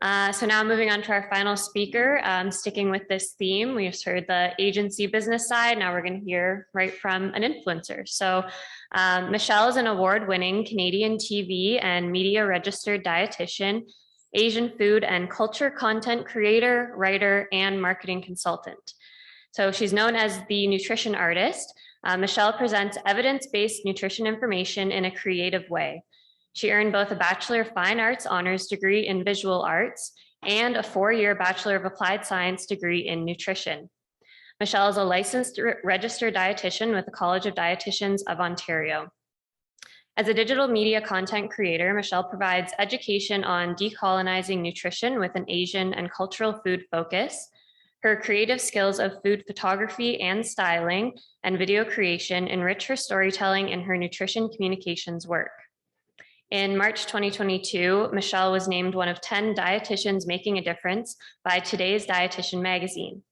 So now moving on to our final speaker, sticking with this theme, we just heard the agency business side. Now we're going to hear right from an influencer. So Michelle is an award-winning Canadian TV and media registered dietitian, Asian food and culture content creator, writer, and marketing consultant. So she's known as the nutrition artist. Michelle presents evidence-based nutrition information in a creative way. She earned both a Bachelor of Fine Arts honors degree in visual arts and a 4-year Bachelor of Applied Science degree in nutrition. Michelle is a licensed registered dietitian with the College of Dietitians of Ontario. As a digital media content creator, Michelle provides education on decolonizing nutrition with an Asian and cultural food focus. Her creative skills of food photography and styling and video creation enrich her storytelling and her nutrition communications work. In March 2022, Michelle was named one of 10 dietitians making a difference by Today's Dietitian magazine.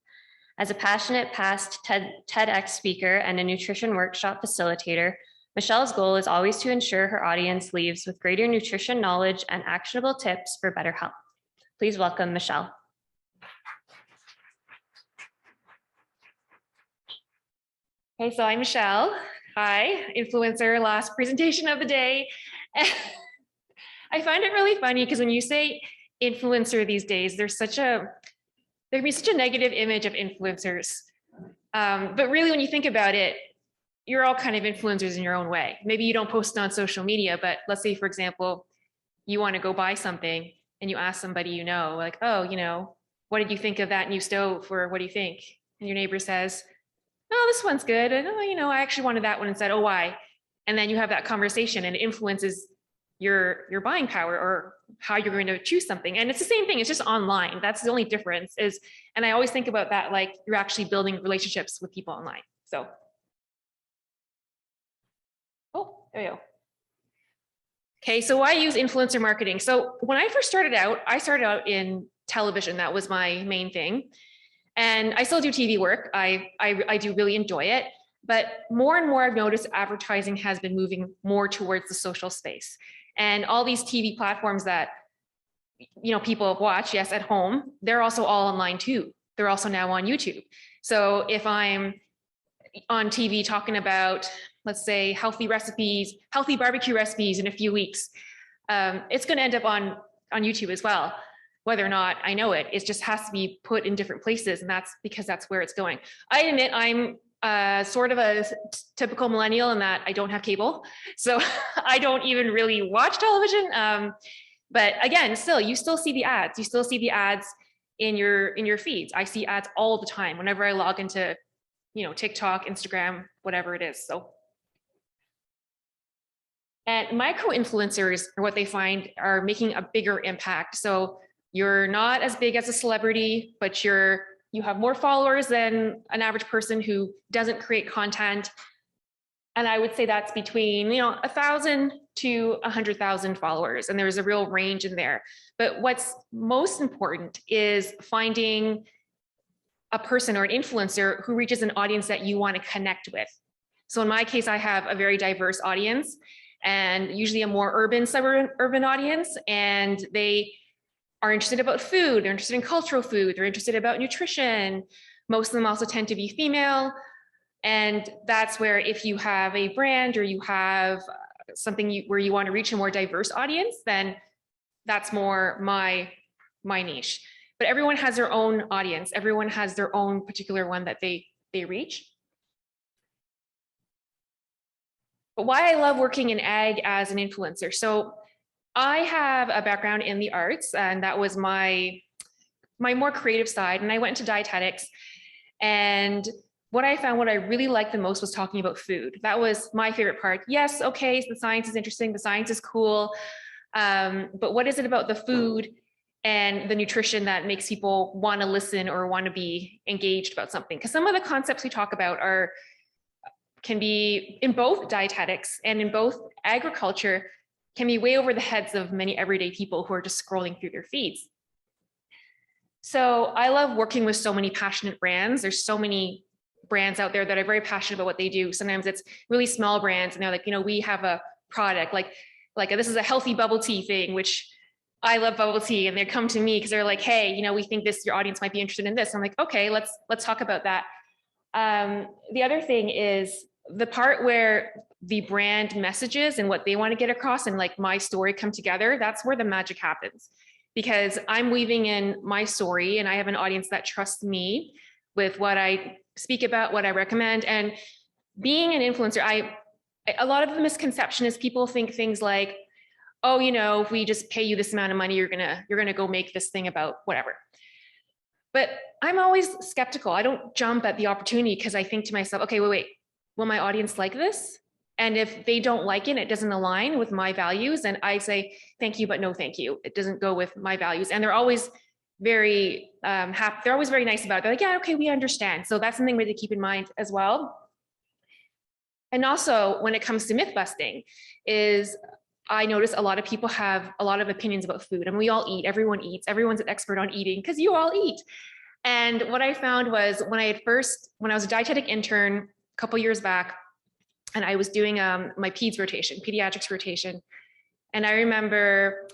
As a passionate past TEDx speaker and a nutrition workshop facilitator, Michelle's goal is always to ensure her audience leaves with greater nutrition knowledge and actionable tips for better health. Please welcome Michelle. Hey, so I'm Michelle. Hi, influencer, last presentation of the day. I find it really funny because when you say influencer these days, there can be such a negative image of influencers. But really, when you think about it, you're all kind of influencers in your own way. Maybe you don't post on social media, but let's say, for example, you want to go buy something and you ask somebody you know, like, oh, what did you think of that new stove, or what do you think? And your neighbor says, oh, this one's good. And, oh, I actually wanted that one instead. Oh, why? And then you have that conversation and it influences your buying power or how you're going to choose something. And it's the same thing. It's just online. That's the only difference is, and I always think about that, like you're actually building relationships with people online. So, oh, there you go. Okay, so why use influencer marketing? So when I first started out in television. That was my main thing. And I still do TV work. I do really enjoy it. But more and more I've noticed advertising has been moving more towards the social space. And all these TV platforms that people watch, yes, at home, they're also all online too. They're also now on YouTube. So if I'm on TV talking about, let's say, healthy recipes, healthy barbecue recipes in a few weeks, it's going to end up on YouTube as well. Whether or not I know it, it just has to be put in different places, and that's because that's where it's going. I admit I'm sort of a typical millennial in that I don't have cable, so I don't even really watch television. But again, you still see the ads. You still see the ads in your feeds. I see ads all the time whenever I log into, TikTok, Instagram, whatever it is. So, and micro influencers are what they find are making a bigger impact. So you're not as big as a celebrity, but you have more followers than an average person who doesn't create content. And I would say that's between 1,000 to 100,000 followers, and there's a real range in there. But what's most important is finding a person or an influencer who reaches an audience that you want to connect with. So in my case, I have a very diverse audience, and usually a more urban, suburban audience, and they are interested about food, they're interested in cultural food, they're interested about nutrition. Most of them also tend to be female. And that's where if you have a brand or you have something where you want to reach a more diverse audience, then that's more my niche. But everyone has their own audience. Everyone has their own particular one that they reach. But why I love working in ag as an influencer. So I have a background in the arts, and that was my more creative side. And I went into dietetics, and what I found, what I really liked the most was talking about food. That was my favorite part. Yes, okay, so the science is interesting, the science is cool, but what is it about the food and the nutrition that makes people want to listen or want to be engaged about something? Because some of the concepts we talk about can be in both dietetics and in both agriculture, can be way over the heads of many everyday people who are just scrolling through their feeds. So I love working with so many passionate brands. There's so many brands out there that are very passionate about what they do. Sometimes it's really small brands and they're like, we have a product like this is a healthy bubble tea thing, which I love bubble tea, and they come to me because they're like, hey, we think your audience might be interested in this. I'm like, okay, let's talk about that. The other thing is the part where the brand messages and what they want to get across and like my story come together. That's where the magic happens, because I'm weaving in my story and I have an audience that trusts me with what I speak about, what I recommend. And being an influencer, a lot of the misconception is people think things like, oh, if we just pay you this amount of money, you're gonna go make this thing about whatever. But I'm always skeptical. I don't jump at the opportunity because I think to myself, okay, wait, will my audience like this? And if they don't like it, it doesn't align with my values, and I say, thank you, but no, thank you. It doesn't go with my values. And they're always very happy. They're always very nice about it. They're like, yeah, okay, we understand. So that's something really to keep in mind as well. And also when it comes to myth busting is I notice a lot of people have a lot of opinions about food, and we all eat, everyone eats, everyone's an expert on eating because you all eat. And what I found was when I was a dietetic intern a couple years back, and I was doing my pediatrics rotation. And I remember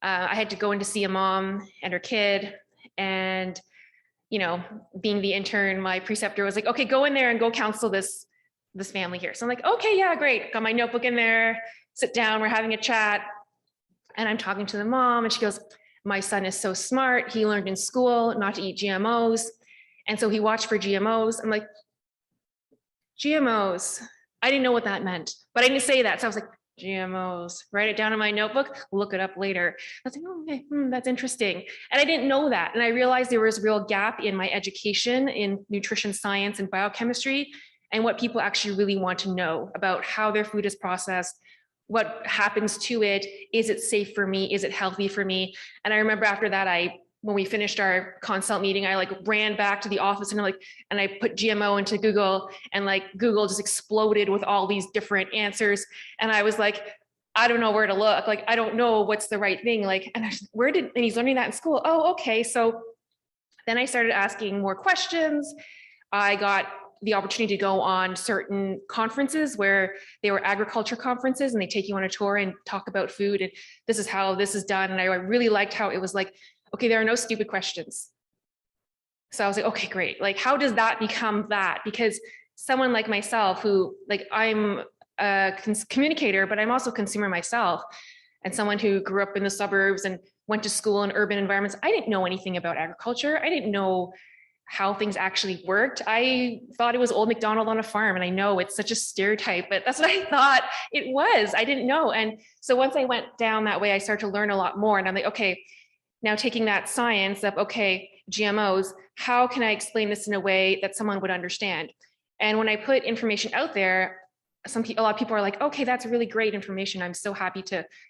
I had to go in to see a mom and her kid, and being the intern, my preceptor was like, okay, go in there and go counsel this family here. So I'm like, okay, yeah, great. Got my notebook in there, sit down, we're having a chat. And I'm talking to the mom, and she goes, my son is so smart. He learned in school not to eat GMOs. And so he watched for GMOs. I'm like, GMOs. I didn't know what that meant, but I didn't say that. So I was like, GMOs, write it down in my notebook, look it up later. I was like, oh, okay, that's interesting. And I didn't know that. And I realized there was a real gap in my education in nutrition science and biochemistry, and what people actually really want to know about how their food is processed, what happens to it, is it safe for me, is it healthy for me. And I remember after that, when we finished our consult meeting, I ran back to the office and I put GMO into Google, and Google just exploded with all these different answers. And I was like, I don't know where to look. I don't know what's the right thing. And he's learning that in school. Oh, okay. So then I started asking more questions. I got the opportunity to go on certain conferences where they were agriculture conferences, and they take you on a tour and talk about food, and this is how this is done. And I really liked how it was like, okay, there are no stupid questions. So I was like, okay, great. How does that become that? Because someone like myself, who I'm a communicator, but I'm also a consumer myself, and someone who grew up in the suburbs and went to school in urban environments, I didn't know anything about agriculture. I didn't know how things actually worked. I thought it was old MacDonald on a farm. And I know it's such a stereotype, but that's what I thought it was. I didn't know. And so once I went down that way, I started to learn a lot more. And I'm like, okay, now taking that science of, okay, GMOs, how can I explain this in a way that someone would understand? And when I put information out there, a lot of people are like, okay, that's really great information. I'm so happy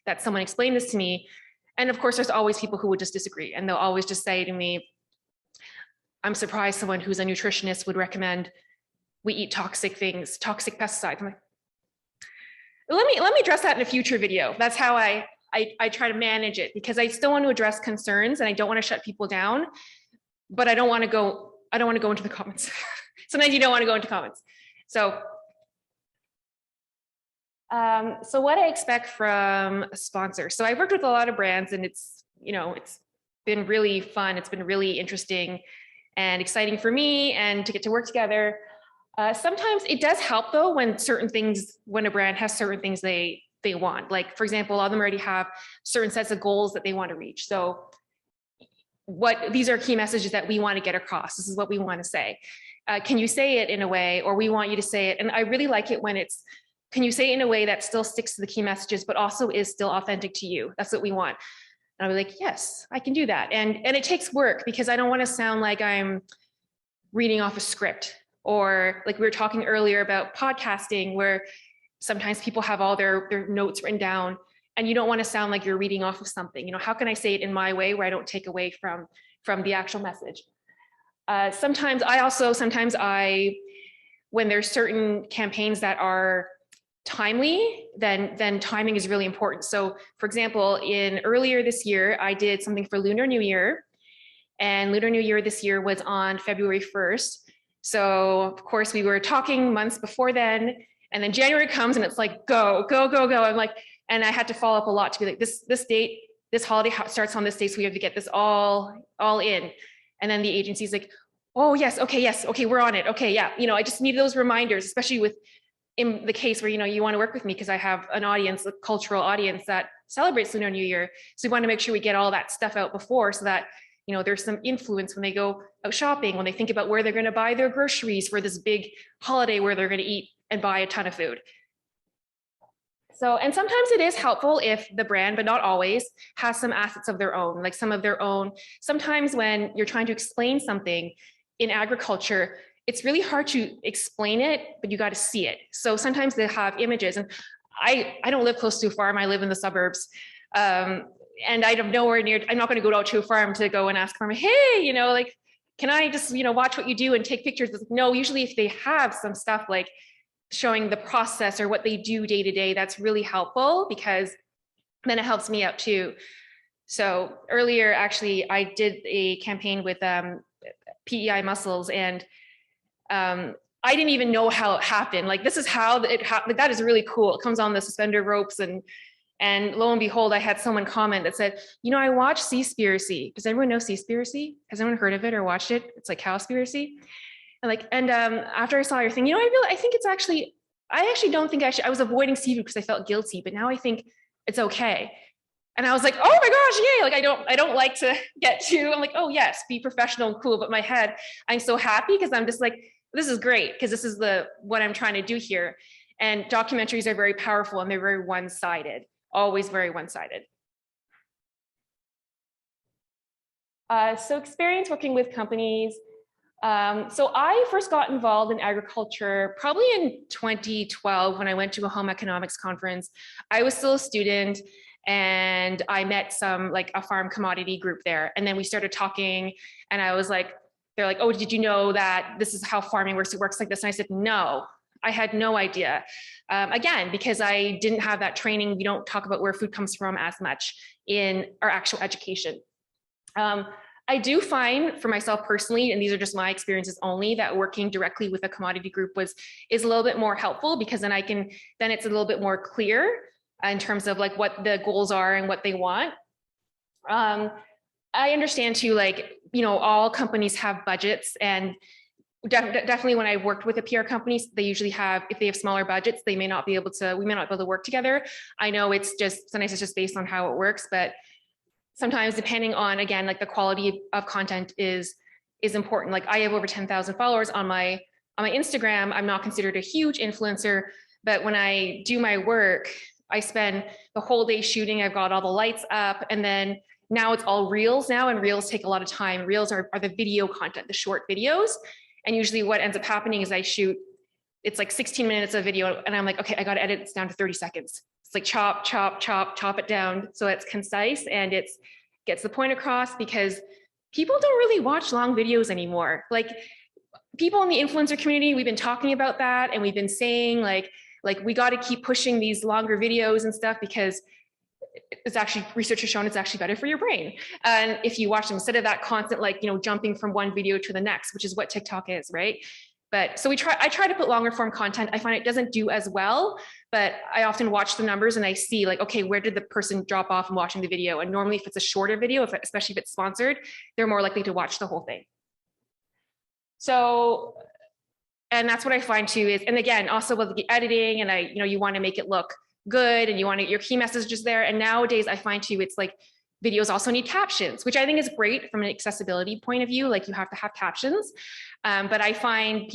that someone explained this to me. And of course, there's always people who would just disagree. And they'll always just say to me, I'm surprised someone who's a nutritionist would recommend we eat toxic things, toxic pesticides. I'm like, let me address that in a future video. That's how I try to manage it, because I still want to address concerns and I don't want to shut people down, but I don't want to go into the comments. Sometimes you don't want to go into comments. So what I expect from a sponsor. So I've worked with a lot of brands, and it's been really fun. It's been really interesting and exciting for me, and to get to work together. Sometimes it does help though when a brand has certain things they want. Like for example, a lot of them already have certain sets of goals that they want to reach. So these are key messages that we want to get across. This is what we want to say. Can you say it in a way, or we want you to say it? And I really like it when can you say it in a way that still sticks to the key messages, but also is still authentic to you? That's what we want. And I'll be like, yes, I can do that. And it takes work, because I don't want to sound like I'm reading off a script, or like we were talking earlier about podcasting, where sometimes people have all their notes written down, and you don't want to sound like you're reading off of something. How can I say it in my way where I don't take away from the actual message? Sometimes when there's certain campaigns that are timely, then timing is really important. So for example, earlier this year, I did something for Lunar New Year, and Lunar New Year this year was on February 1st. So of course we were talking months before then, and then January comes and it's like, go, go, go, go. I'm like, and I had to follow up a lot to be like, this date, this holiday starts on this day, so we have to get this all in. And then the agency's like, oh, yes, okay, we're on it. Okay, yeah, I just need those reminders, especially with in the case where, you want to work with me because I have an audience, a cultural audience that celebrates Lunar New Year. So we want to make sure we get all that stuff out before so that, there's some influence when they go out shopping, when they think about where they're going to buy their groceries for this big holiday where they're going to eat and buy a ton of food. So, and sometimes it is helpful if the brand, but not always, has some assets of their own, like some of their own. Sometimes when you're trying to explain something in agriculture, it's really hard to explain it, but you got to see it. So sometimes they have images, and I don't live close to a farm. I live in the suburbs. And I have nowhere near, I'm not going to go out to a farm to go and ask farmer, hey, like, can I just, watch what you do and take pictures? No, usually if they have some stuff like showing the process or what they do day to day, that's really helpful because then it helps me out too. So earlier, actually, I did a campaign with PEI mussels, and I didn't even know how it happened. Like, this is how it happened. That is really cool. It comes on the suspender ropes, and lo and behold, I had someone comment that said, I watched Seaspiracy. Does everyone know Seaspiracy? Has anyone heard of it or watched it? It's like Cowspiracy. And after I saw your thing, I think it's actually, I actually don't think I was avoiding seafood because I felt guilty, but now I think it's okay. And I was like, oh my gosh, yay. Like, I don't like to I'm like, oh yes, be professional and cool. But my head, I'm so happy because I'm just like, this is great because this is what I'm trying to do here. And documentaries are very powerful and they're very one-sided, always very one-sided. So experience working with companies. So I first got involved in agriculture probably in 2012 when I went to a home economics conference. I was still a student and I met like a farm commodity group there. And then we started talking and I was like, they're like, oh, did you know that this is how farming works? It works like this. And I said, no, I had no idea. Again, because I didn't have that training. We don't talk about where food comes from as much in our actual education. I do find for myself personally, and these are just my experiences only, that working directly with a commodity group is a little bit more helpful because then it's a little bit more clear in terms of like what the goals are and what they want. I understand too, like, all companies have budgets, and definitely when I worked with the PR companies, they usually have, if they have smaller budgets, we may not be able to work together. I know sometimes it's just based on how it works, but sometimes depending on, again, like the quality of content is important. Like, I have over 10,000 followers on my Instagram. I'm not considered a huge influencer, but when I do my work, I spend the whole day shooting. I've got all the lights up, and then now it's all reels now, and reels take a lot of time. Reels are the video content, the short videos. And usually what ends up happening is it's like 16 minutes of video, and I'm like, okay, I got to edit this down to 30 seconds. It's like chop it down so it's concise and it gets the point across, because people don't really watch long videos anymore. Like, people in the influencer community, we've been talking about that, and we've been saying like we got to keep pushing these longer videos and stuff because it's actually, research has shown it's actually better for your brain. And if you watch them instead of that constant, like, jumping from one video to the next, which is what TikTok is, right? But so I try to put longer form content. I find it doesn't do as well, but I often watch the numbers and I see like, okay, where did the person drop off in watching the video? And normally if it's a shorter video, especially if it's sponsored, they're more likely to watch the whole thing. So, and that's what I find too is, and again, also with the editing and you want to make it look good and your key messages there. And nowadays I find too, it's like videos also need captions, which I think is great from an accessibility point of view. Like, you have to have captions. But I find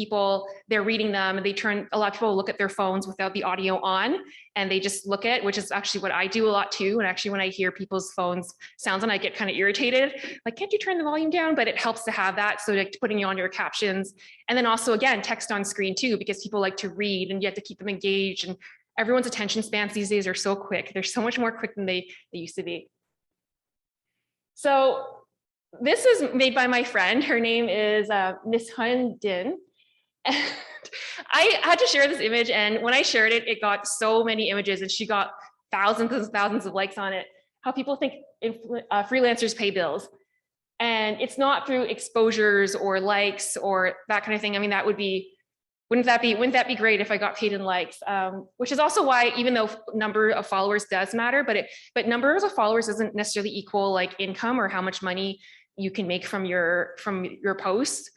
they're reading them and a lot of people look at their phones without the audio on and they just look at, which is actually what I do a lot too. And actually when I hear people's phones sounds and I get kind of irritated, like, can't you turn the volume down? But it helps to have that. So like putting you on your captions, and then also again, text on screen too, because people like to read and you have to keep them engaged, and everyone's attention spans these days are so quick. They're so much more quick than they used to be. So this is made by my friend. Her name is Miss Hun Din. And I had to share this image, and when I shared it, it got so many images, and she got thousands and thousands of likes on it. How people think freelancers pay bills. And it's not through exposures or likes or that kind of thing. I mean, that would be wouldn't that be great if I got paid in likes? Which is also why, even though number of followers does matter, but numbers of followers doesn't necessarily equal like income or how much money you can make from your posts.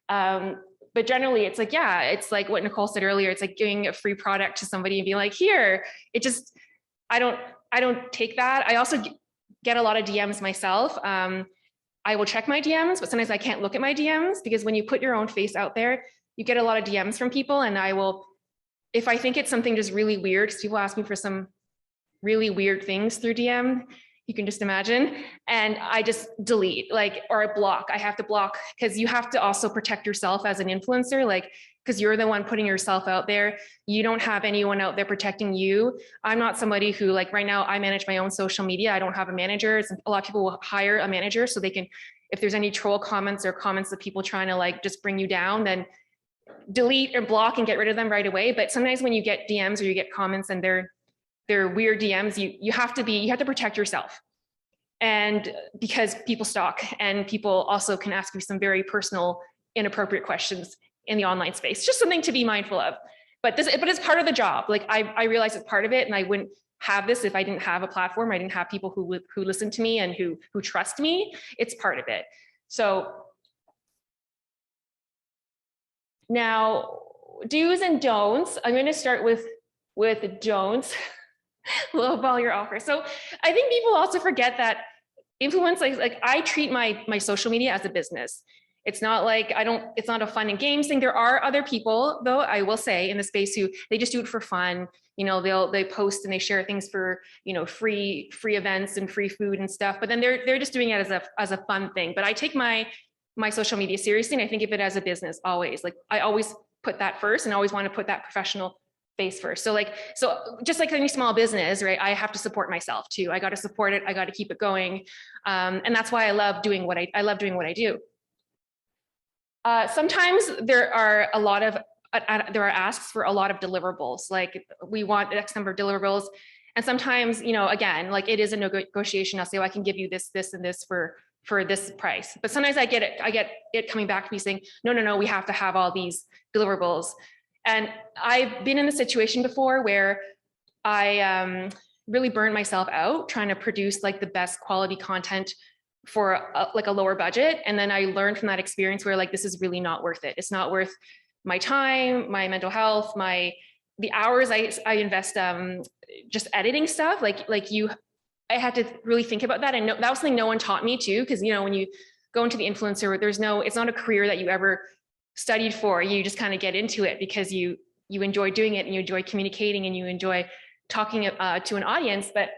But generally it's like, yeah, it's like what Nicole said earlier. It's like giving a free product to somebody and being like, here, it just, I don't take that. I also get a lot of DMs myself. I will check my DMs, but sometimes I can't look at my DMs because when you put your own face out there, you get a lot of DMs from people, and I will, if I think it's something just really weird, because people ask me for some really weird things through DM, you can just imagine, and I just delete, like, or I block. I have to block because you have to also protect yourself as an influencer, like, because you're the one putting yourself out there. You don't have anyone out there protecting you. I'm not somebody who, like, right now I manage my own social media. I don't have a manager. A lot of people will hire a manager so they can, if there's any troll comments or comments of people trying to like just bring you down, then delete or block and get rid of them right away. But sometimes when you get DMs or you get comments and they're weird DMs, you have to protect yourself. And because people stalk, and people also can ask you some very personal, inappropriate questions in the online space. Just something to be mindful of. But it's part of the job. Like I realize it's part of it, and I wouldn't have this if I didn't have a platform. I didn't have people who listen to me and who trust me. It's part of it. So now, do's and don'ts. I'm going to start with don'ts. Lowball your offer. So I think people also forget that influence, like I treat my social media as a business. It's not like it's not a fun and games thing. There are other people, though, I will say, in the space who they just do it for fun. You know, they post and they share things for, you know, free events and free food and stuff. But then they're just doing it as a fun thing. But I take my social media seriously, and I think of it as a business always. Like I always put that first, and always want to put that professional face first. So just like any small business, right? I have to support myself too. I got to support it. I got to keep it going. And that's why I love doing what I love doing what I do. Sometimes there are asks for a lot of deliverables. Like we want X number of deliverables. And sometimes, you know, again, like it is a negotiation. I'll say, well, I can give you this, this, and this for this price. But sometimes I get it coming back to me saying, no, we have to have all these deliverables. And I've been in the situation before where I really burned myself out trying to produce like the best quality content for a lower budget. And then I learned from that experience where like, this is really not worth it. It's not worth my time, my mental health, the hours I invest just editing stuff. I had to really think about that. And that was something no one taught me too. Cause you know, when you go into the influencer, it's not a career that you ever studied for. You just kind of get into it because you enjoy doing it, and you enjoy communicating, and you enjoy talking to an audience. But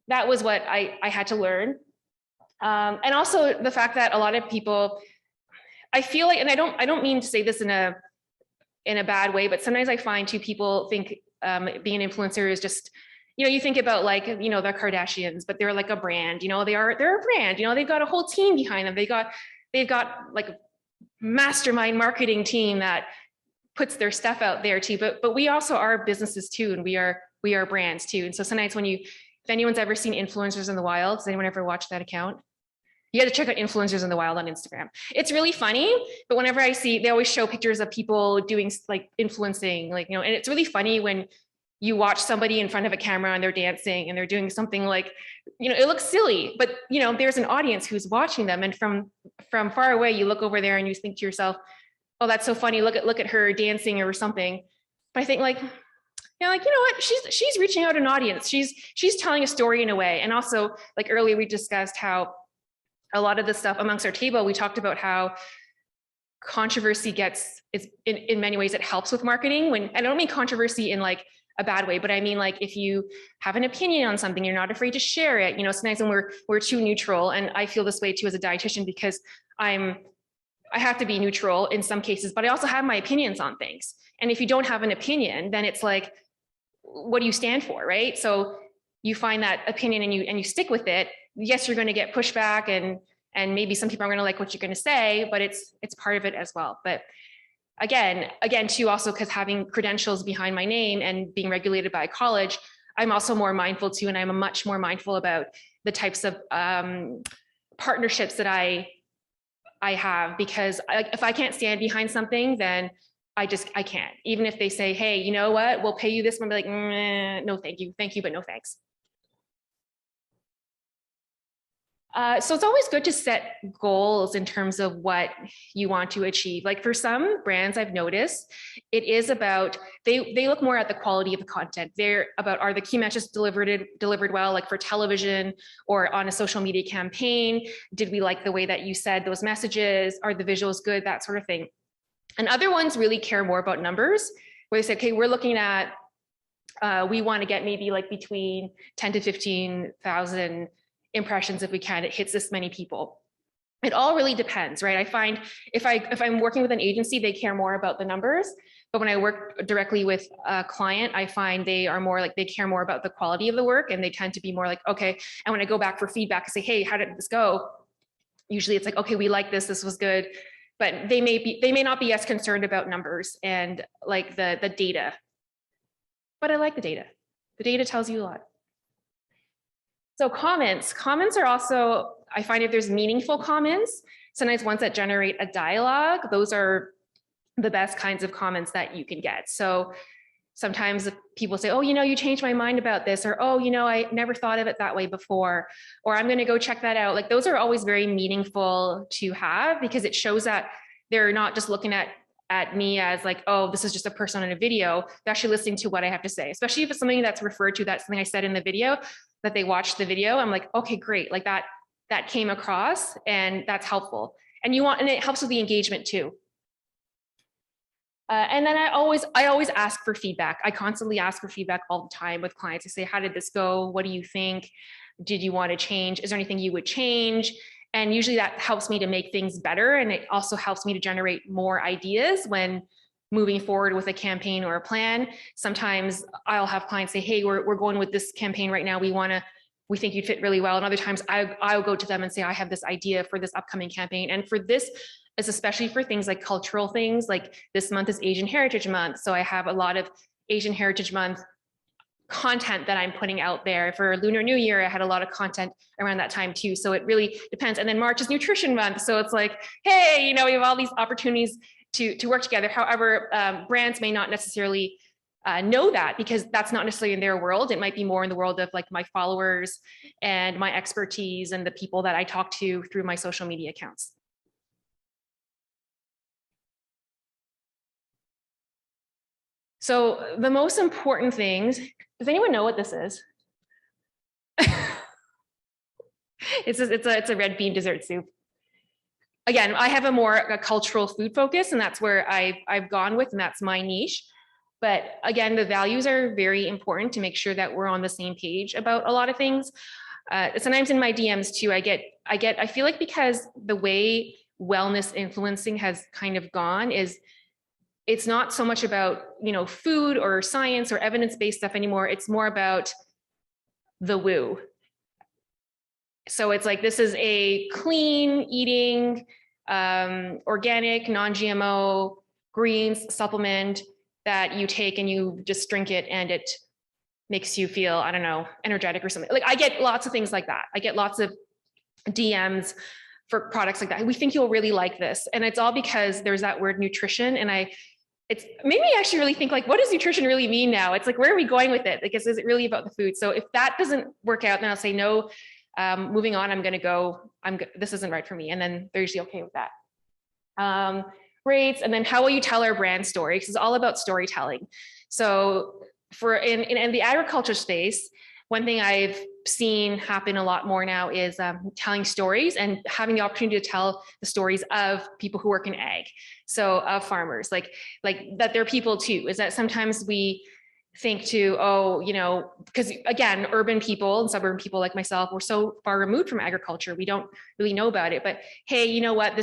that was what I had to learn. And also the fact that a lot of people, I feel like, and I don't mean to say this in a bad way, but sometimes I find too, people think being an influencer is just, you know, you think about like, you know, the Kardashians, but they're like a brand, you know, they're a brand, you know, they've got a whole team behind them. They've got like a mastermind marketing team that puts their stuff out there too. But we also are businesses too, and we are brands too. And so sometimes if anyone's ever seen Influencers in the Wild, does anyone ever watch that account? You got to check out Influencers in the Wild on Instagram. It's really funny, but whenever I see, they always show pictures of people doing like influencing, like, you know, and it's really funny when you watch somebody in front of a camera and they're dancing and they're doing something like, you know, it looks silly, but you know, there's an audience who's watching them. And from far away, you look over there and you think to yourself, oh, that's so funny. Look at her dancing or something. But I think like, yeah, like, you know what, she's reaching out an audience. She's telling a story in a way. And also like earlier, we discussed how a lot of the stuff amongst our table, we talked about how controversy in many ways, it helps with marketing. I don't mean controversy in like a bad way, but I mean, like, if you have an opinion on something, you're not afraid to share it. You know, sometimes when we're too neutral, and I feel this way too as a dietitian, because I have to be neutral in some cases, but I also have my opinions on things. And if you don't have an opinion, then it's like, what do you stand for, right? So you find that opinion and you stick with it. Yes, you're going to get pushback, and maybe some people are going to like what you're going to say, but it's part of it as well. But again too, also because having credentials behind my name and being regulated by a college, I'm also more mindful too, and I'm much more mindful about the types of partnerships that I have, because if I can't stand behind something, then I can't. Even if they say, hey, you know what, we'll pay you this one, I'll be like, no, thank you, but no thanks. So it's always good to set goals in terms of what you want to achieve. Like for some brands I've noticed, it is about, they look more at the quality of the content. They're about, are the key messages delivered well, like for television or on a social media campaign? Did we like the way that you said those messages? Are the visuals good? That sort of thing. And other ones really care more about numbers, where they say, okay, we're looking at, we want to get maybe like between 10 to 15,000 impressions if we can, it hits this many people. It all really depends, right? I find if I'm working with an agency, they care more about the numbers. But when I work directly with a client, I find they are more like, they care more about the quality of the work, and they tend to be more like, okay. And when I go back for feedback and say, hey, how did this go? Usually it's like, okay, we like this was good. But they may not be as concerned about numbers and like the data. But I like the data. The data tells you a lot. So comments are also, I find if there's meaningful comments, sometimes ones that generate a dialogue, those are the best kinds of comments that you can get. So sometimes people say, oh, you changed my mind about this, or, oh, I never thought of it that way before, or I'm going to go check that out. Like those are always very meaningful to have, because it shows that they're not just looking at me as like, oh, this is just a person on a video. They're actually listening to what I have to say, especially if it's something that's referred to, that's something I said in the video, that they watched the video. I'm like, okay, great. Like that came across, and that's helpful. And it helps with the engagement too. And then I always ask for feedback. I constantly ask for feedback all the time with clients. I say, how did this go? What do you think? Did you want to change? Is there anything you would change? And usually that helps me to make things better. And it also helps me to generate more ideas when moving forward with a campaign or a plan. Sometimes I'll have clients say, hey, we're going with this campaign right now. We think you'd fit really well. And other times I'll go to them and say, I have this idea for this upcoming campaign. And for this, is especially for things like cultural things, like this month is Asian Heritage Month. So I have a lot of Asian Heritage Month content that I'm putting out there. For Lunar New Year, I had a lot of content around that time too. So it really depends. And then March is Nutrition Month. So it's like, hey, we have all these opportunities to work together. However, brands may not necessarily know that, because that's not necessarily in their world. It might be more in the world of like my followers and my expertise and the people that I talk to through my social media accounts. So the most important things, does anyone know what this is? It's a red bean dessert soup. Again, I have a cultural food focus, and that's where I've gone with, and that's my niche. But again, the values are very important to make sure that we're on the same page about a lot of things. Sometimes in my DMs too, I feel like, because the way wellness influencing has kind of gone is, it's not so much about, food or science or evidence-based stuff anymore. It's more about the woo. So it's like, this is a clean eating, organic, non-GMO greens supplement that you take and you just drink it, and it makes you feel, I don't know, energetic or something. Like I get lots of things like that. I get lots of DMs for products like that. We think you'll really like this. And it's all because there's that word nutrition. And it's made me actually really think, like, what does nutrition really mean now? It's like, where are we going with it? Because is it really about the food? So if that doesn't work out, then I'll say, no, moving on, I'm going to go, this isn't right for me. And then they're usually okay with that. Rates. And then how will you tell our brand story? Because it's all about storytelling. So in the agriculture space, one thing I've seen happen a lot more now is telling stories and having the opportunity to tell the stories of people who work in ag. So of farmers, like that they're people too. Is that sometimes we think too, because again, urban people and suburban people like myself, we're so far removed from agriculture, we don't really know about it. But hey, you know what?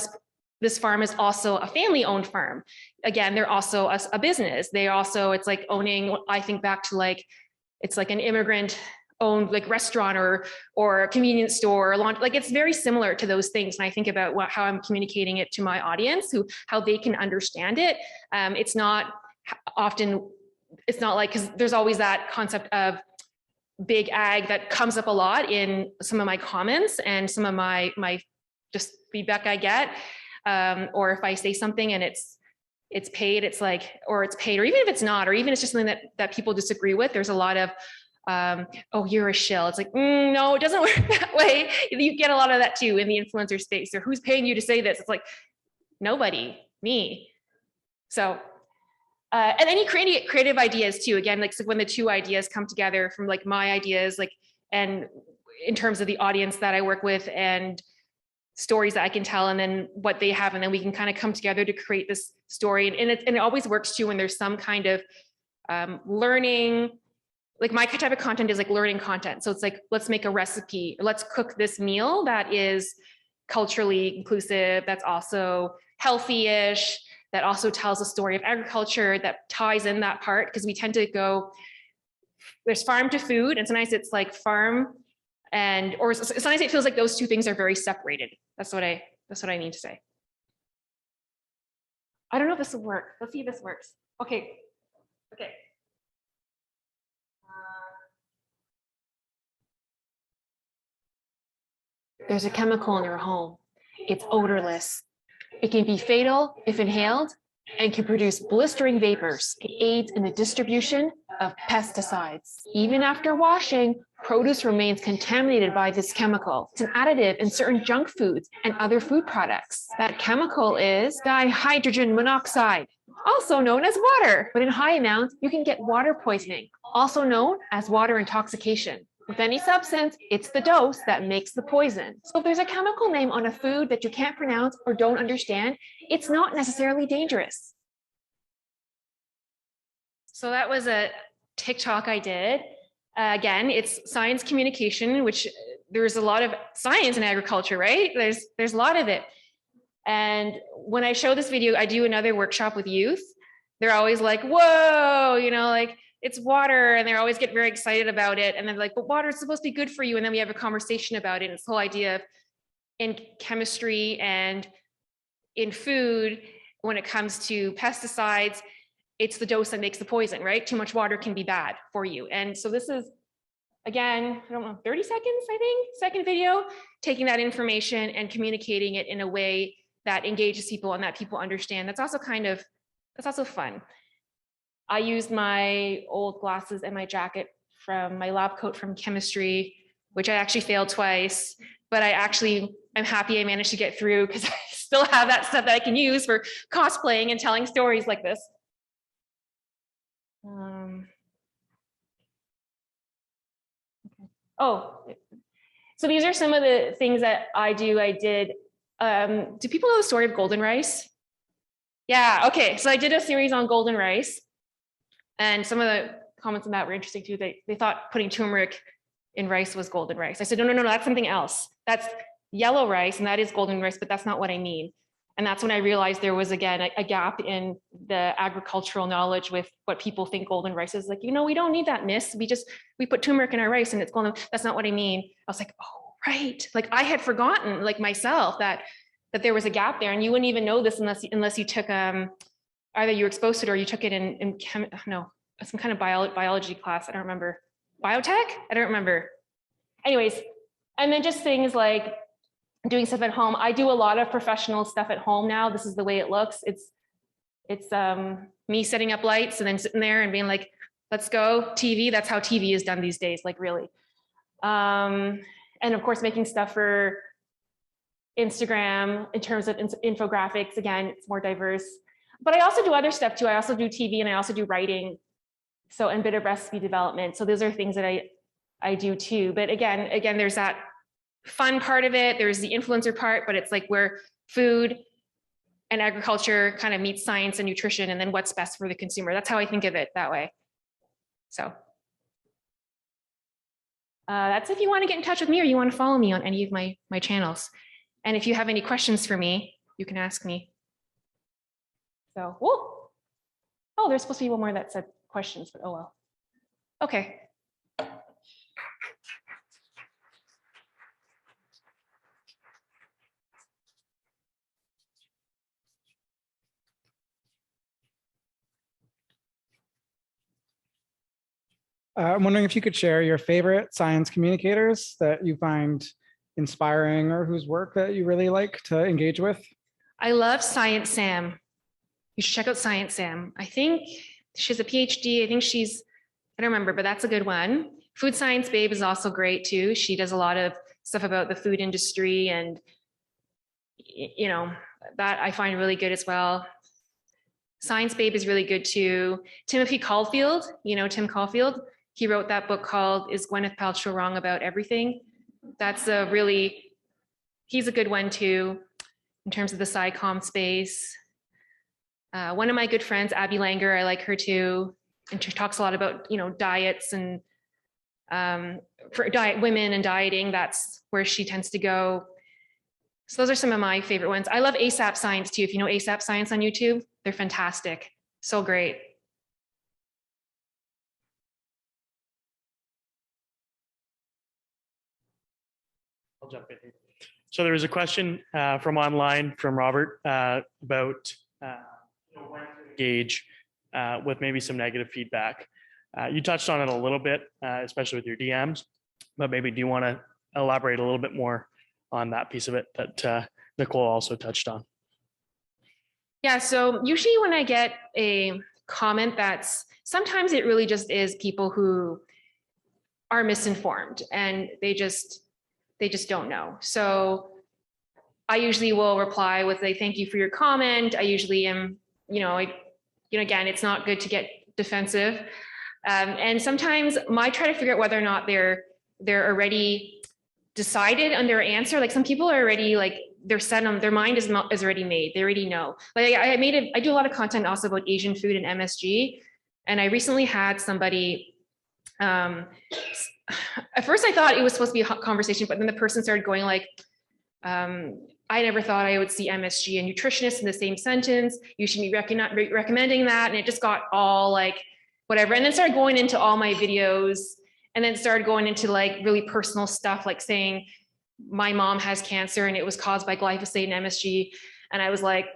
This farm is also a family-owned farm. Again, they're also a business. It's like owning, I think back to like, it's like an immigrant owned like restaurant or a convenience store or launch. Like it's very similar to those things. And I think about how I'm communicating it to my audience, how they can understand it. It's not like, because there's always that concept of big ag that comes up a lot in some of my comments and some of my just feedback I get. Or if I say something and it's it's paid, it's like, or it's paid, or even if it's not, or even it's just something that people disagree with, there's a lot of, oh, you're a shill. It's like, no, it doesn't work that way. You get a lot of that too in the influencer space, or who's paying you to say this? It's like, nobody, me. So, and any creative ideas too. Again, like, so when the two ideas come together from like my ideas, like, and in terms of the audience that I work with and stories that I can tell, and then what they have, and then we can kind of come together to create this story. And it always works too when there's some kind of learning. Like my type of content is like learning content. So it's like, let's make a recipe, let's cook this meal that is culturally inclusive, that's also healthy-ish, that also tells a story of agriculture, that ties in that part, because we tend to go, there's farm to food, and sometimes it's like farm and, or sometimes it feels like those two things are very separated. That's what I mean to say. I don't know if this will work. Let's see if this works. Okay. Okay. There's a chemical in your home. It's odorless. It can be fatal if inhaled and can produce blistering vapors. It aids in the distribution of pesticides. Even after washing, produce remains contaminated by this chemical. It's an additive in certain junk foods and other food products. That chemical is dihydrogen monoxide, also known as water. But in high amounts, you can get water poisoning, also known as water intoxication. With any substance, it's the dose that makes the poison. So if there's a chemical name on a food that you can't pronounce or don't understand, it's not necessarily dangerous. So that was a TikTok I did. Again, it's science communication, which there's a lot of science in agriculture, right? There's a lot of it. And when I show this video, I do another workshop with youth. They're always like, whoa, you know, like, it's water, and they always get very excited about it. And they're like, but water is supposed to be good for you. And then we have a conversation about it. And it's the whole idea of in chemistry and in food, when it comes to pesticides, it's the dose that makes the poison, right? Too much water can be bad for you. And so this is, again, I don't know, 30 seconds, I think, second video, taking that information and communicating it in a way that engages people and that people understand. That's also fun. I used my old glasses and my jacket from my lab coat from chemistry, which I actually failed twice, but I'm happy I managed to get through because I still have that stuff that I can use for cosplaying and telling stories like this. Oh, so these are some of the things that I did. Do people know the story of golden rice? Yeah, okay, so I did a series on golden rice. And some of the comments on that were interesting too. They thought putting turmeric in rice was golden rice. I said, no, that's something else. That's yellow rice, and that is golden rice, but that's not what I mean. And that's when I realized there was, again, a gap in the agricultural knowledge with what people think golden rice is. Like, you know, we don't need that, miss. We put turmeric in our rice and it's golden. That's not what I mean. I was like, oh, right. Like I had forgotten, like myself, that there was a gap there, and you wouldn't even know this unless you took either you were exposed to it or you took it in some kind of biology class. I don't remember. Biotech? I don't remember. Anyways, and then just things like doing stuff at home. I do a lot of professional stuff at home now. This is the way it looks. It's me setting up lights and then sitting there and being like, let's go. TV, that's how TV is done these days, like really. And of course, making stuff for Instagram in terms of infographics. Again, it's more diverse. But I also do other stuff too. I also do TV and I also do writing. So, and bit of recipe development. So those are things that I do too. But again, there's that fun part of it. There's the influencer part, but it's like where food and agriculture kind of meets science and nutrition, and then what's best for the consumer. That's how I think of it that way. So that's if you want to get in touch with me or you want to follow me on any of my channels. And if you have any questions for me, you can ask me. So, whoa. Oh, there's supposed to be one more that said questions, but oh well. Okay. I'm wondering if you could share your favorite science communicators that you find inspiring or whose work that you really like to engage with. I love Science Sam. You should check out Science Sam. I think she has a PhD. I think I don't remember, but that's a good one. Food Science Babe is also great too. She does a lot of stuff about the food industry, and that I find really good as well. Science Babe is really good too. Timothy Caulfield, Tim Caulfield, he wrote that book called Is Gwyneth Paltrow Wrong About Everything? He's a good one too, in terms of the SciComm space. One of my good friends, Abby Langer, I like her too. And she talks a lot about, diets and for women and dieting. That's where she tends to go. So those are some of my favorite ones. I love ASAP Science too. If you know ASAP Science on YouTube, they're fantastic. So great. I'll jump in here. So there was a question from online from Robert about when to engage with maybe some negative feedback. You touched on it a little bit, especially with your DMs, but maybe do you want to elaborate a little bit more on that piece of it that Nicole also touched on? Yeah, so usually when I get a comment sometimes it really just is people who are misinformed and they just don't know. So I usually will reply with a thank you for your comment. I usually am, again, it's not good to get defensive. And sometimes I try to figure out whether or not they're already decided on their answer. Like some people are already like, they're set on, their mind is already made. They already know. Like I do a lot of content also about Asian food and MSG. And I recently had somebody, at first I thought it was supposed to be a conversation, but then the person started going like, I never thought I would see MSG and nutritionists in the same sentence. You should be recommending that. And it just got all like, whatever. And then started going into all my videos, and then started going into like really personal stuff, like saying my mom has cancer and it was caused by glyphosate and MSG. And I was like,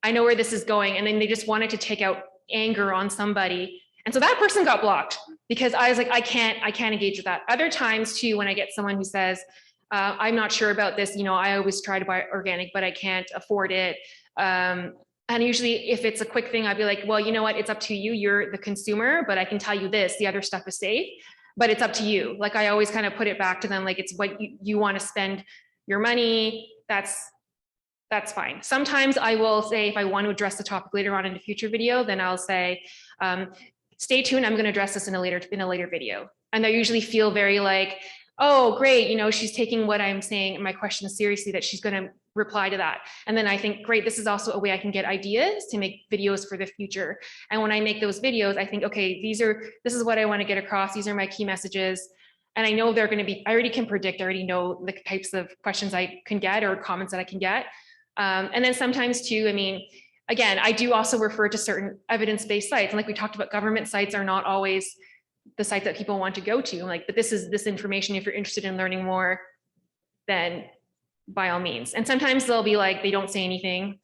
I know where this is going. And then they just wanted to take out anger on somebody. And so that person got blocked because I was like, I can't engage with that. Other times too, when I get someone who says, I'm not sure about this, I always try to buy organic, but I can't afford it. And usually if it's a quick thing, I'd be like, well, you know what? It's up to you. You're the consumer, but I can tell you this, the other stuff is safe, but it's up to you. Like I always kind of put it back to them. Like it's what you want to spend your money. That's fine. Sometimes I will say, if I want to address the topic later on in a future video, then I'll say, stay tuned. I'm going to address this in a later video. And they usually feel very like, oh, great. She's taking what I'm saying and my question seriously, that she's going to reply to that. And then I think, great, this is also a way I can get ideas to make videos for the future. And when I make those videos, I think, okay, this is what I want to get across. These are my key messages. And I know they're going to be, I already can predict, I already know the types of questions I can get or comments that I can get. And then sometimes too, again, I do also refer to certain evidence-based sites. And like we talked about, government sites are not always the sites that people want to go to. But this is this information. If you're interested in learning more, then by all means. And sometimes they'll be like, they don't say anything.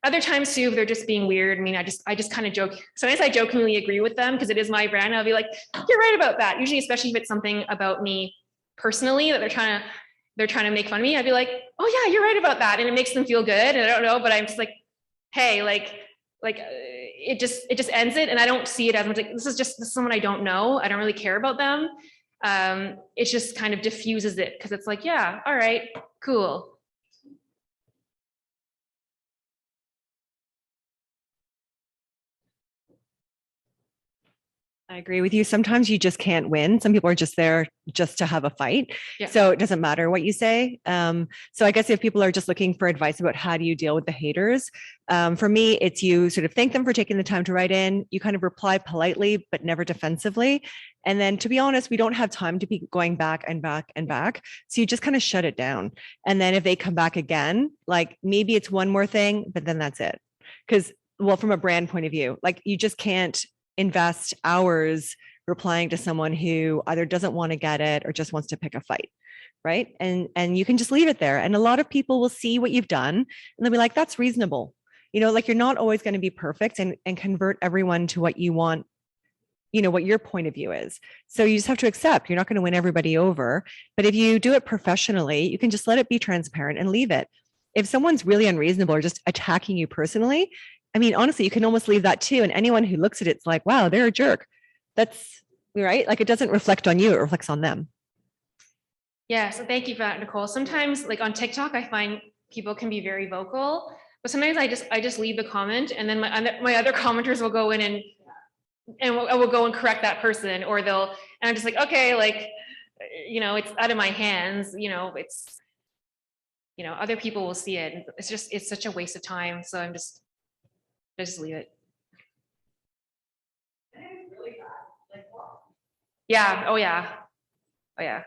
Other times too, they're just being weird. I just kind of joke. Sometimes I jokingly agree with them because it is my brand. I'll be like, you're right about that. Usually, especially if it's something about me personally that they're trying to make fun of me. I'd be like, oh yeah, you're right about that. And it makes them feel good. And I don't know, but I'm just like, hey, it just ends it. And I don't see it as much like, this is someone I don't know. I don't really care about them. It just kind of diffuses it because it's like, yeah, all right, cool. I agree with you. Sometimes you just can't win. Some people are just there just to have a fight. Yeah. So it doesn't matter what you say. So I guess if people are just looking for advice about how do you deal with the haters, for me, it's you sort of thank them for taking the time to write in. You kind of reply politely, but never defensively. And then to be honest, we don't have time to be going back and back and back. So you just kind of shut it down. And then if they come back again, like maybe it's one more thing, but then that's it. Because, well, from a brand point of view, like you just can't invest hours replying to someone who either doesn't want to get it or just wants to pick a fight, right? And you can just leave it there. And a lot of people will see what you've done and they'll be like, that's reasonable. Like you're not always going to be perfect and convert everyone to what you want, what your point of view is. So you just have to accept you're not going to win everybody over. But if you do it professionally, you can just let it be transparent and leave it. If someone's really unreasonable or just attacking you personally, I mean, honestly, you can almost leave that too. And anyone who looks at it's like, wow, they're a jerk. That's right. Like it doesn't reflect on you, it reflects on them. Yeah, so thank you for that, Nicole. Sometimes like on TikTok, I find people can be very vocal, but sometimes I just leave the comment and then my other commenters will go in and we'll go and correct that person, or and I'm just like, okay, like, it's out of my hands, it's, other people will see it. It's such a waste of time. So I just leave it. Yeah. Oh yeah. Oh yeah.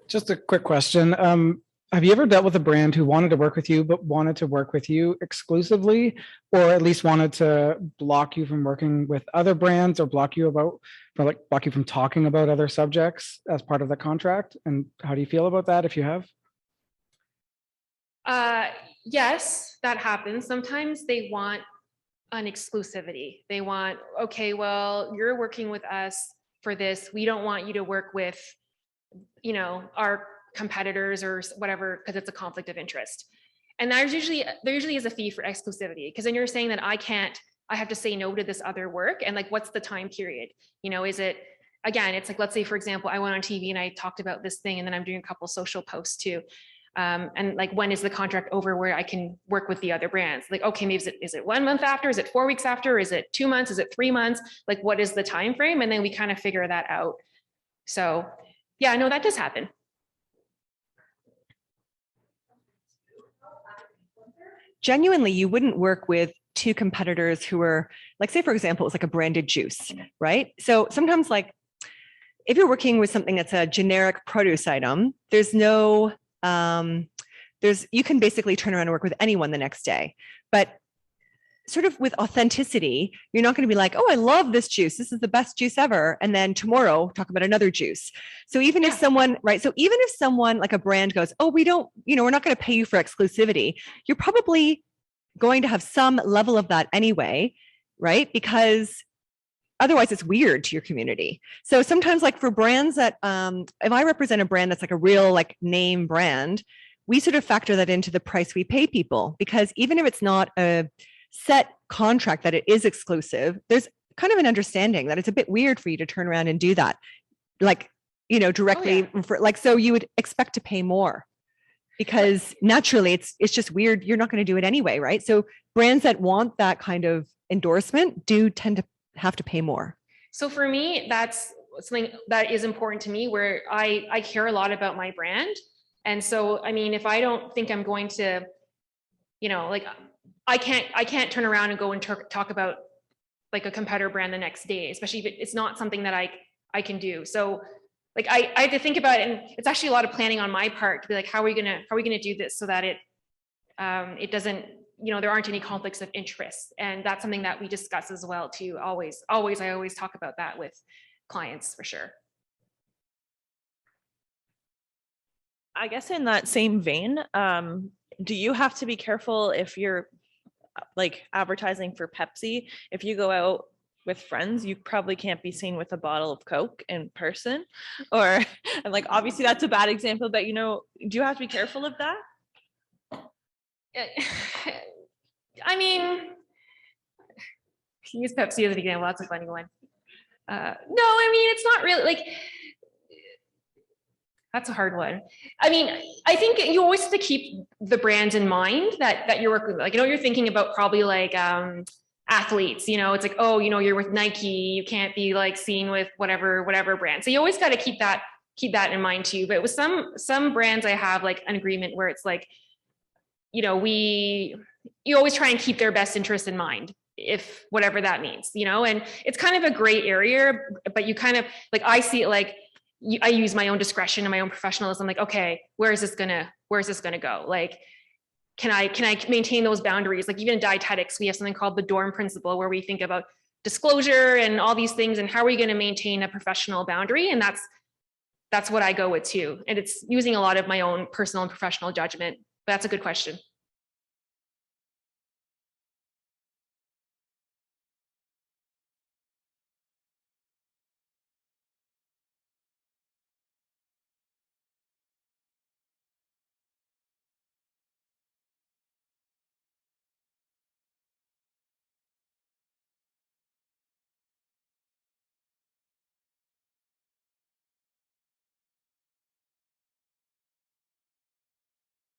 Just a quick question. Have you ever dealt with a brand who wanted to work with you, but wanted to work with you exclusively, or at least wanted to block you from working with other brands, or block you from talking about other subjects as part of the contract? And how do you feel about that if you have? Yes, that happens. Sometimes they want an exclusivity. They want, okay, well, you're working with us for this. We don't want you to work with, our competitors or whatever, because it's a conflict of interest. And there usually is a fee for exclusivity, because then you're saying that I have to say no to this other work. And like, what's the time period? Is it, again, it's like, let's say, for example, I went on TV and I talked about this thing, and then I'm doing a couple social posts too. And like, when is the contract over where I can work with the other brands? Like, okay, maybe is it 1 month after? Is it 4 weeks after? Is it 2 months? Is it 3 months? Like, what is the time frame? And then we kind of figure that out. So yeah, no, that does happen. Genuinely, you wouldn't work with two competitors who are like, say, for example, it's like a branded juice, right? So sometimes, like, if you're working with something that's a generic produce item, there's no, you can basically turn around and work with anyone the next day. But sort of with authenticity, you're not going to be like, oh, I love this juice. This is the best juice ever. And then tomorrow talk about another juice. So even if someone, right. So even if someone like a brand goes, oh, we don't, we're not going to pay you for exclusivity, you're probably going to have some level of that anyway, right? Because otherwise it's weird to your community. So sometimes, like for brands that, if I represent a brand that's like a real like name brand, we sort of factor that into the price we pay people, because even if it's not a set contract that it is exclusive, there's kind of an understanding that it's a bit weird for you to turn around and do that, like, directly for, like, so you would expect to pay more because naturally it's just weird. You're not going to do it anyway, right? So brands that want that kind of endorsement do tend to have to pay more. So for me, that's something that is important to me, where I care a lot about my brand. And so, I mean, if I don't think I'm going to, like, I can't turn around and go and talk about like a competitor brand the next day, especially if it's not something that I can do. So like, I have to think about it, and it's actually a lot of planning on my part to be like, how are we gonna do this so that it doesn't, there aren't any conflicts of interest. And that's something that we discuss as well too. I always talk about that with clients for sure. I guess in that same vein, do you have to be careful if you're like advertising for Pepsi? If you go out with friends, you probably can't be seen with a bottle of Coke in person, or, and like, obviously that's a bad example, but do you have to be careful of that? I mean, use Pepsi as an example. That's a funny one. No, I mean, it's not really like, that's a hard one. I mean, I think you always have to keep the brands in mind that you're working with. Like, you're thinking about probably like athletes, it's like, oh, you're with Nike, you can't be like seen with whatever brand. So you always got to keep that in mind too. But with some brands, I have like an agreement where it's like, you always try and keep their best interest in mind, if whatever that means, and it's kind of a gray area, but you kind of like, I see it like, I use my own discretion and my own professionalism. Like, okay, where is this gonna go? Like, can I maintain those boundaries? Like, even in dietetics, we have something called the dorm principle, where we think about disclosure and all these things, and how are we going to maintain a professional boundary? And that's what I go with too. And it's using a lot of my own personal and professional judgment. But that's a good question.